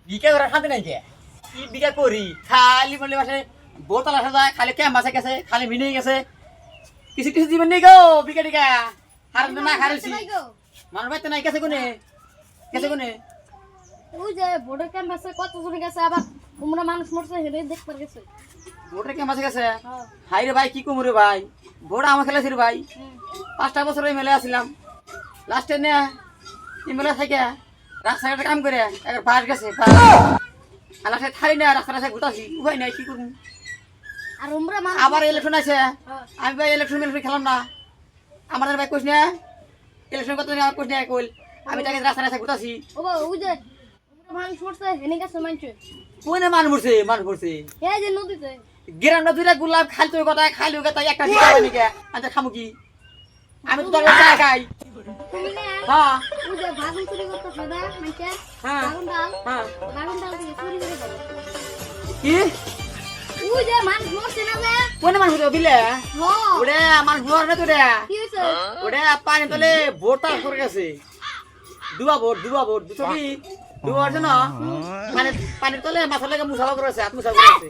বিকা করে খাতে নাই কে কি বিকা করি খালি বললে বাসে বোতল আসা যায় খালি ক্যাম্প আছে গেছে খালি মিনে গেছে কিছু কিছু জীবন নেই গো বিকা টিকা হার না খারছি মানুষ বাইতে নাই গেছে কোনে ওই যে ভোটের ক্যাম্প আছে কত জন গেছে আবার তোমরা মানুষ মরছে হেরে দেখতে গেছে ভোটের ক্যাম্প আছে গেছে হ্যাঁ হাই রে ভাই কি কমু রে ভাই ভোট আমার খেলেছি রে ভাই 5টা বছর ওই মেলে আসছিলাম লাস্টে নে এই মেলে থেকে রাস্তাঘাটে কাম করে একবার বাস গেছে আর লাস্টে থাই না রাস্তা ঘুরতাছি উপায় নাই কি করবো আর তোমরা মানুষ আবার ইলেকশন আছে হ্যাঁ। আমি ভাই ইলেকশন খেলাম না আমাদের ভাই কোশ না ইলেকশন কত আমার কোশ না কইল আমি তাকে রাস্তা ঘুরতাছি ও বাবা, ওই যে তোমরা মানুষ মরছে হেনে গেছে মানছে কোনে মান পড়ছে এই যে নদীতে গ্রামটা দুইটা গোলাপ খালি তুই কথা খালি কথা একটা দিতে পারি কে আচ্ছা খামু কি আমি তো তোর চা খাই তুমি না হ্যাঁ ওই যে বাগুন চুরি করতেছ না মানছে হ্যাঁ বাগুন হ্যাঁ ডাল থেকে চুরি করে খাও কি ওই যে মানুষ মরছে না যে কোনে মান হতো বিলে হ্যাঁ ওরে আমার বুয়ার না তোরে কি হইছে ওরে পানি তলে ভোরটা করে গেছে দুবা ভোর দুটো কি দুবার জন্য মানে পানির তলে মাথা লেগে মুসাফা করেছে হাত মুসাফা করেছে